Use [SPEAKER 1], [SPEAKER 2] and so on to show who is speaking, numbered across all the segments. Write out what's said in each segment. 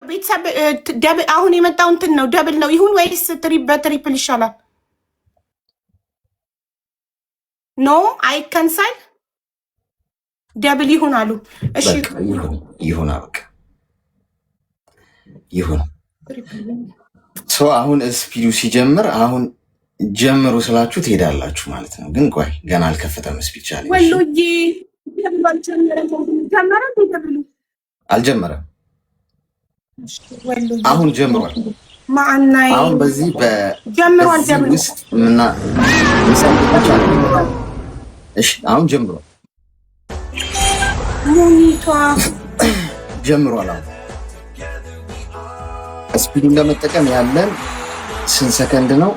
[SPEAKER 1] ቤተሰብ ደብል አሁን የመጣው እንትን ነው ደብል ነው ይሁን ወይስ በትሪፕል ይሻላል? ኖ አይ ካንሰል ደብል ይሁን አሉ። እሺ
[SPEAKER 2] ይሁን አበቃ ይሁን። ሶ አሁን ስፒዱ ሲጀምር አሁን ጀምሩ ስላችሁ ትሄዳላችሁ ማለት ነው። ግን ቆይ ገና አልከፈተም ስፒድ ቻሌንጅ።
[SPEAKER 1] ወሎዬ
[SPEAKER 2] አልጀመረም። አሁን ጀምሯል።
[SPEAKER 1] ማአናይ
[SPEAKER 2] አሁን በዚህ
[SPEAKER 1] ጀምሯል
[SPEAKER 2] ውስጥ ምና ምሳሌዎች አሉ። እሺ አሁን ጀምሯል።
[SPEAKER 1] ሙኒቷ
[SPEAKER 2] ጀምሯል። አሁን ስፒዱን ለመጠቀም ያለን ስንት ሰከንድ ነው?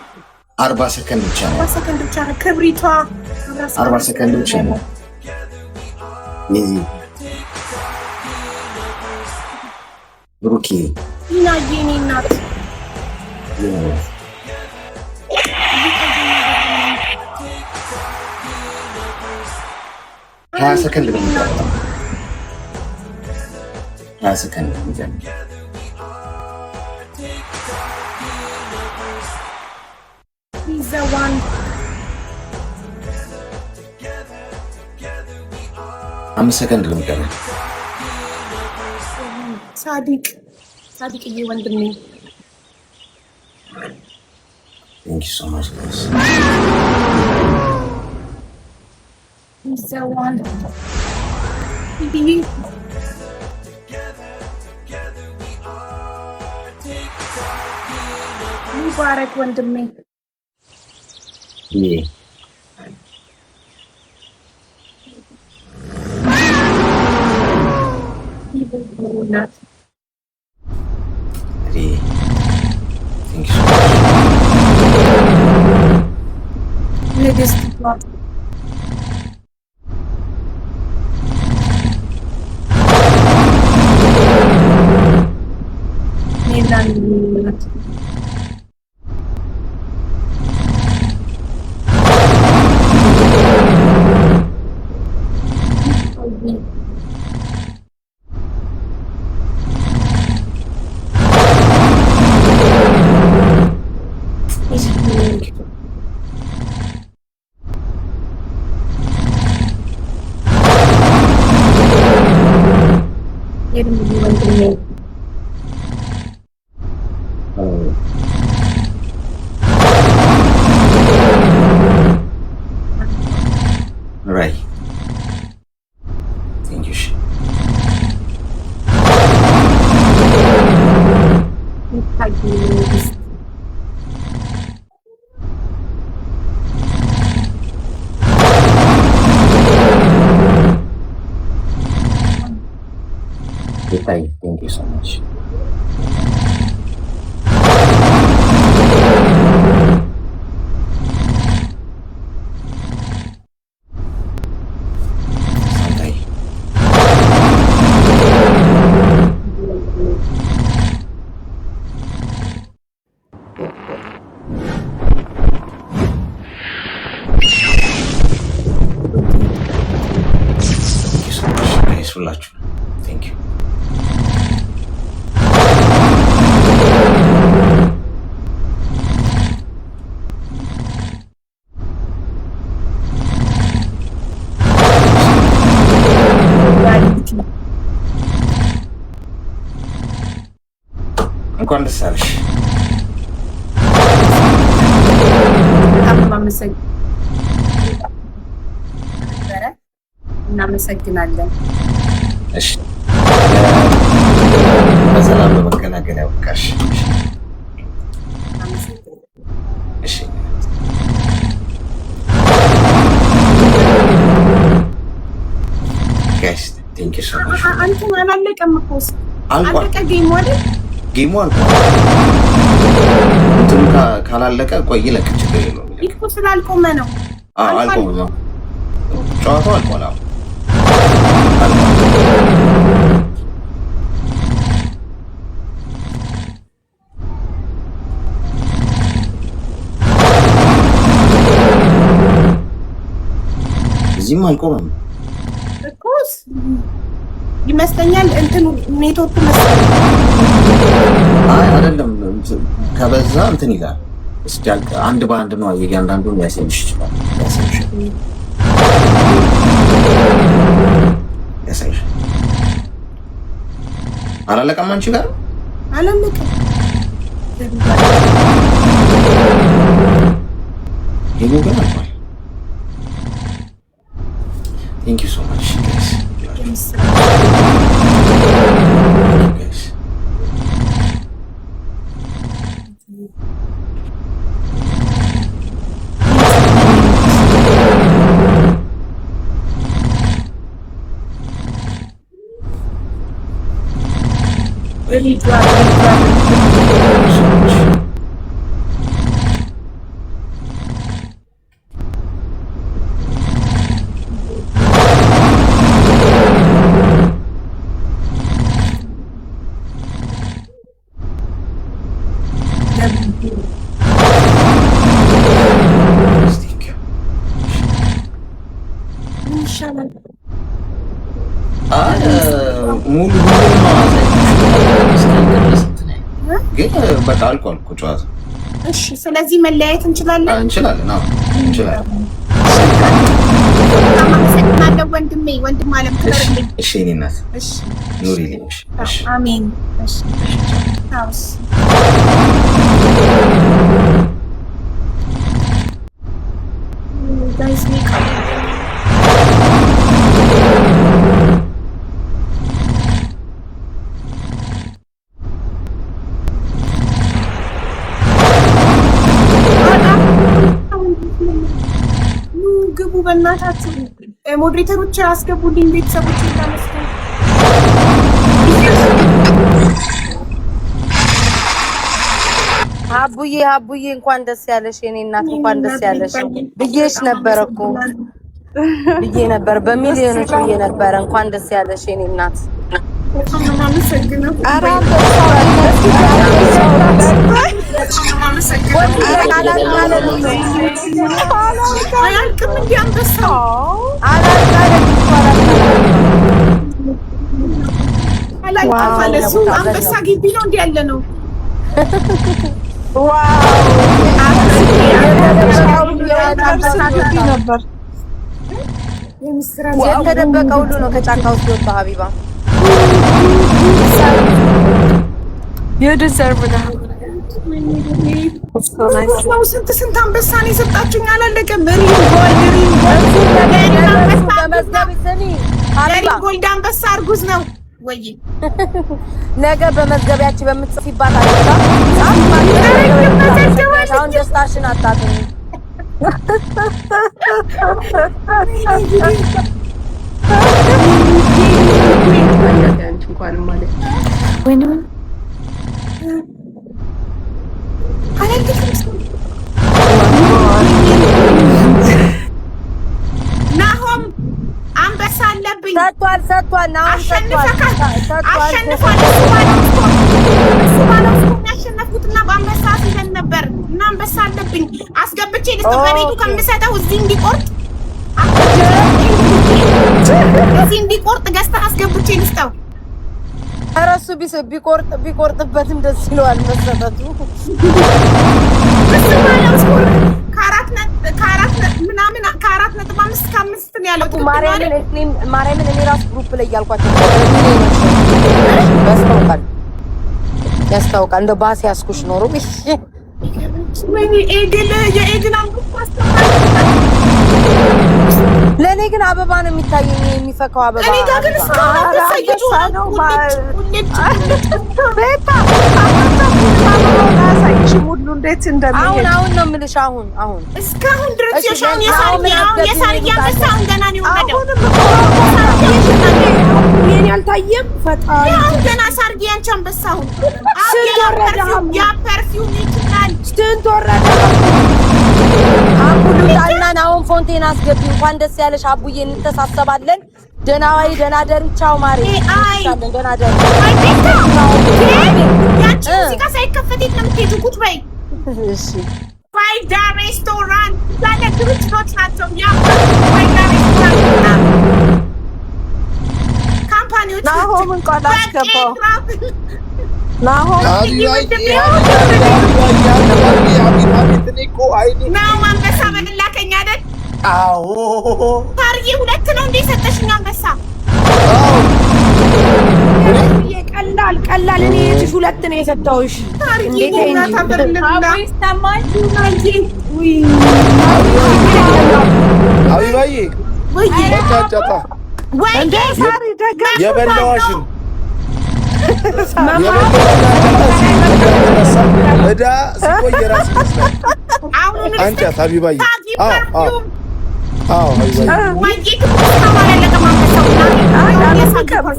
[SPEAKER 2] 40 ሰከንድ ብቻ ነው።
[SPEAKER 1] 40 ሰከንድ ብቻ ነው። ክብሪቷ
[SPEAKER 2] 40 ሰከንድ ብቻ ነው። ብሩኪ
[SPEAKER 1] ኢና የኔ እናት
[SPEAKER 2] 20 ሰከንድ ነው የሚቀረው። 20 ሰከንድ ነው የሚቀረው።
[SPEAKER 1] ይዘዋን
[SPEAKER 2] አምስት ሰከንድ ነው የሚቀረው።
[SPEAKER 1] ሳዲቅዬ ወንድሜ
[SPEAKER 2] Thank you so much, guys.
[SPEAKER 1] ይዘዋን ሙባረክ ወንድሜ ይበሉናት ንግስት ኔላንት
[SPEAKER 2] Right. Thank you. Thank you so much. ሁላችሁ ቴንክ ዩ። እንኳን ደስ አለሽ።
[SPEAKER 1] እናመሰግናለን።
[SPEAKER 2] እሺ በሰላም ለመገናገል ያውቃሽ። እሺ ጋይስ ቴንክ ዩ ሶ ማች።
[SPEAKER 1] አንተ አላለቀም እኮ አለቀ ጌሙ አይደል?
[SPEAKER 2] ጌሙ አልቋል። እንትኑ ካላለቀ ቆይ ይለቅ ችግር የለውም።
[SPEAKER 1] እኮ ስላልቆመ ነው።
[SPEAKER 2] አልቆመ ነው ጨዋታው አልቋል። እዚህም አልቆመም እኮ
[SPEAKER 1] ይመስለኛል እንትኑ ኔትወርክ መሰለኝ
[SPEAKER 2] ከበዛ እንትን ይላል። እስኪ አንድ በአንድ ነው እያንዳንዱን ሊያሳይሽ ይችላል። ያሳይሽ አላለቀም። አንቺ ጋር
[SPEAKER 1] አላለቀም።
[SPEAKER 2] ይሄ ግን አልቋል። Thank you so much, guys. Guys.
[SPEAKER 1] Really
[SPEAKER 2] ሙሉ ግን በቃ አልቋል እኮ ጨዋታ።
[SPEAKER 1] እሺ፣ ስለዚህ መለያየት እንችላለን።
[SPEAKER 2] እንችላለን። አዎ እንችላለን።
[SPEAKER 1] አመሰግናለሁ ወንድሜ፣ ወንድም አለም ክበርልኝ።
[SPEAKER 2] እሺ እኔ እናት
[SPEAKER 1] እሺ፣
[SPEAKER 2] ኑሪልኝ። እሺ
[SPEAKER 1] አሜን። እሺ ታውስ ጋይስ ሜክ ግቡ በእናታችሁ። ሞዴሬተሮች አስገቡልኝ። ቤተሰቦች እናመስገን።
[SPEAKER 3] አቡዬ እንኳን ደስ ያለሽ የኔ እናት፣ እንኳን ደስ ያለሽ ብዬሽ ነበር እኮ ብዬ ነበር፣ በሚሊዮኖች ብዬ ነበር። እንኳን ደስ ያለሽ የኔ እናት።
[SPEAKER 1] አንበሳ ግቢ ነው እንዲ ያለ ነው።
[SPEAKER 3] የተደበቀ ሁሉ ነው ከጫካ ውስጥ የወጣው። ሀቢባ
[SPEAKER 1] ስንት አንበሳ ነው የሰጣችሁኝ? አላለቀም። ጎልድ አንበሳ እርጉዝ ነው ወይ?
[SPEAKER 3] ነገ በመዝገቢያችን በምትጽፊባት አሁን ደስታሽን አታጥሚ።
[SPEAKER 1] ናሆም አንበሳ አለብኝ።
[SPEAKER 3] ሰጥቷል።
[SPEAKER 1] ያሸነፍኩትና በአንበሳ ሲለን ነበር እና አንበሳ አለብኝ። አስገብቼ ልስጠው በቤቱ ከምሰጠው እዚህ እንዲቆርጥ ገዝተህ አስገብቼ ልስጠው።
[SPEAKER 3] ኧረ እሱ ቢቆርጥበትም ደስ ይለዋል መሰጠቱ።
[SPEAKER 1] ከአራት ነጥብ አምስት እስከ 5 ነው ያለው።
[SPEAKER 3] ማርያምን እኔ ራሱ ግሩፕ ላይ እያልኳቸው ያስታውቃል። እንደው ባስ ያስኩሽ ኖሮ ለእኔ ግን አበባ ነው የሚታየኝ፣ የሚፈካው አበባ። አሁን ነው የምልሽ። አሁን
[SPEAKER 1] እስካሁን ድረስ የሳርያ አንበሳውን ገና ነው የወለደው። አልታየም። ፈጣሪ ገና ሳርጊ አንቺ አንበሳውን ያ ፐርፊውም ይችላል። ስንት ወረደ?
[SPEAKER 3] አቡሉታና አሁን ፎንቴን አስገቢ። እንኳን ደስ ያለሽ አቡዬ፣ እንተሳሰባለን። ደህና ዋይ፣ ደህና ደሪ። ቻው ማሪ። ደህና ደሪ።
[SPEAKER 1] ያቺ ሙዚቃ ሳይከፈት የት ነው የምትሄጂው? ቁጭ በይ።
[SPEAKER 3] እሺ።
[SPEAKER 1] ፋይዳ ሬስቶራንት ያለ ድርጅቶች ናቸው። ያ ፋይዳ ሬስቶራንት ካምፓኒዎች
[SPEAKER 4] ናሆም እንኳን አስገባው።
[SPEAKER 3] ናሆ
[SPEAKER 1] ናው አንበሳ በላከኝ አይደል?
[SPEAKER 4] አዎ
[SPEAKER 1] ታርዬ ሁለት ነው እንዴ ሰጠሽኝ አንበሳ?
[SPEAKER 5] ቀላል እኔ እዚህ ሁለት ነው የሰጠሁሽ።
[SPEAKER 1] ታርዬ
[SPEAKER 4] አቢባዬ ጫጫታ የበላዋሽን እዳ ሲቆይ የራስ ይመስላል። አንቻት አቢባዬ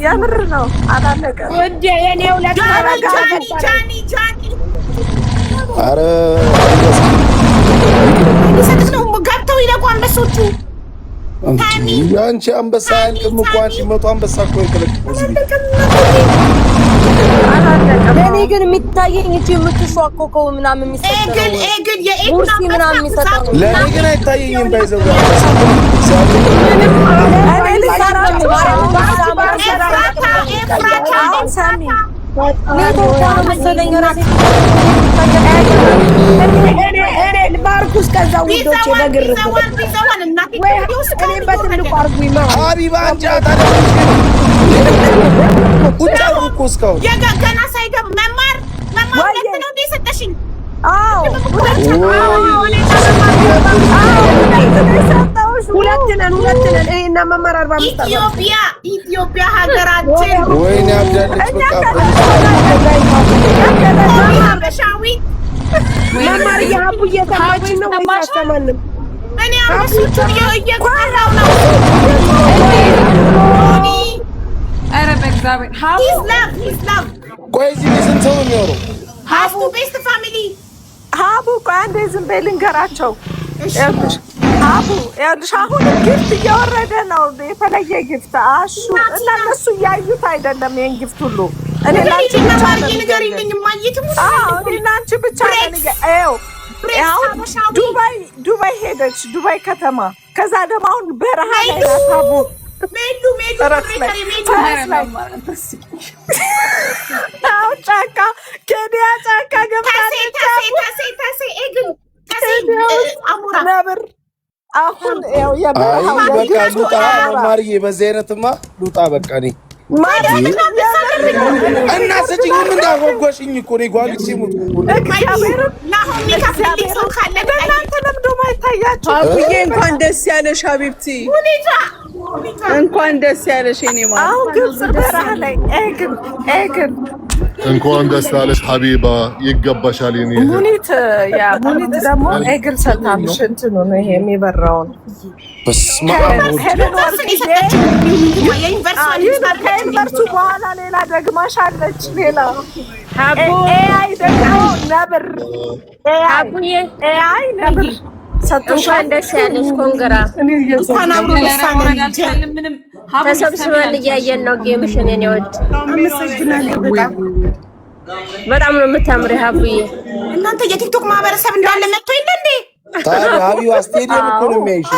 [SPEAKER 3] የምር ነው አላለቀም።
[SPEAKER 4] ኧረ
[SPEAKER 1] ገብተው ይለቁ አንበሶቹ።
[SPEAKER 4] አንቺ አንበሳ ያልቅም እኮ አንቺ መቶ አንበሳ እኮ ይከለክል።
[SPEAKER 3] ለእኔ ግን የሚታየኝ እቺ የምትሿኮከው ምናምን የሚሰጠው ሙርሲ ምናምን የሚሰጠው
[SPEAKER 4] ለእኔ ግን አይታየኝም። ባይዘው
[SPEAKER 5] ማርኩስ ከዛ ውዶቼ በግርፍ በትልቁ አርጉኝ
[SPEAKER 4] ሀቢባ አንቺ ቁጭ አልኩ እኮ እስካሁን
[SPEAKER 1] ገና ሳይገባ መማር ሁለት ነው እንደ ሰጠሽኝ።
[SPEAKER 5] ሁለት ነን እና መማር 45
[SPEAKER 1] ኢትዮጵያ ሀገራችን
[SPEAKER 4] ወይኔ አብዳለች።
[SPEAKER 1] ሀበሻዊ
[SPEAKER 5] መማር የሀቡ እየሰማችን ነው ወይስ አስተማንም?
[SPEAKER 1] እኔ አንበሶቹ እየቆራው ነው።
[SPEAKER 6] ኧረ በእግዚአብሔር
[SPEAKER 4] ቆይ እዚህ ስንት ሰው ነው የሚኖረው?
[SPEAKER 1] ሀቡ ቤስት ፋሚሊ
[SPEAKER 3] ሀቡ ቆይ አንዴ ዝም በይ ልንገራቸው። ሀቡ ይኸውልሽ አሁን ጊፍት እየወረደ ነው፣ የተለየ ጊፍት አሹ እና እነሱ እያዩት አይደለም። ይሄን ጊፍት ሁሉ እኔ ላንቺ ብቻ ነው
[SPEAKER 1] ንገሪልኝ ማየት ሙሉ
[SPEAKER 3] እኔ ላንቺ ብቻ ነው። አሁን ዱባይ ሄደች፣ ዱባይ ከተማ። ከዛ ደግሞ አሁን በረሃ ላይ ናት ሀቡ ጫካ ኬንያ ጫካ ገብታለች። ነብር አሁን
[SPEAKER 4] በቃ ሉጣ ማርዬ፣ በዚህ አይነትማ ሉጣ በቃ እኔ እና ስጭኝ እንዳጓጓሽኝ እኮ ነው ጓጉቼ ሙት
[SPEAKER 3] እናንተ ለምዶ ማይታያችሁ።
[SPEAKER 6] አቡዬ እንኳን ደስ ያለሽ ሀቢብቲ፣ እንኳን ደስ ያለሽ የኔ ማለት
[SPEAKER 3] አሁን ግብጽ በረሃ ላይ ግን
[SPEAKER 7] እንኳን ደስ ያለሽ ሀቢባ፣ ይገባሻል። የኔ
[SPEAKER 3] ሙኒት ደግሞ እግር ሰታልሽ እንትኑ ነው ይሄ የሚበራውን ከዩኒቨርሲቲ በኋላ ሌላ ደግማሽ አለች። ሌላ ኤአይ ደግሞ ነብር ኤአይ ነብር
[SPEAKER 8] እንኳን ደስ ያለሽ ኮንግራ። ተሰብስበን እያየን ነው ጌምሽን። የኔ ወድ በጣም ነው የምታምሪ ሀቡዬ።
[SPEAKER 1] እናንተ የቲክቶክ ማህበረሰብ እንዳለ መጥቶ የለ እንዴ?
[SPEAKER 4] ታዲያ ሀቢባ ስቴዲየም እኮ ነው የሚያይሽ።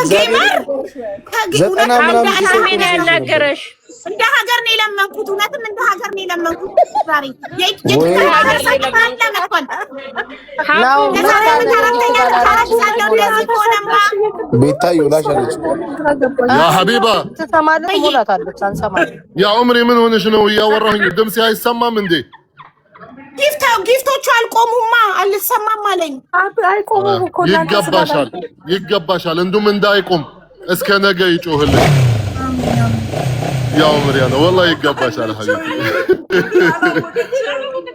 [SPEAKER 4] ዘጠና ምናምን
[SPEAKER 8] ያናገረሽ
[SPEAKER 1] እንደ ሀገር ነው የለመንኩት። እውነትም እንደ ሀገር ነው የለመንኩት። ዛሬ
[SPEAKER 4] ቤታዮ ላሻለች
[SPEAKER 7] ያ ሀቢባ ያ ዑምሪ ምን ሆነሽ ነው? እያወራሁኝ ድምጼ አይሰማም እንዴ?
[SPEAKER 1] ጊፍቶቹ አልቆሙማ፣ አልሰማም አለኝ።
[SPEAKER 7] ይገባሻል። እንዱም እንዳይቆም እስከ ነገ ይጮህልሽ። ያው ዑምሪ ያለው ወላሂ ይገባሻል ሀቢብቲ።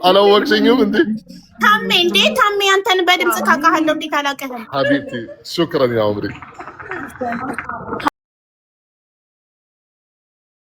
[SPEAKER 7] አላወቅሽኝም እንዴ?
[SPEAKER 1] ታሜ አንተን በድምጽ ካቃሃለሁ እንዴት አላውቅህም?
[SPEAKER 7] ሀቢብቲ ሹክራን ያ ዑምሪ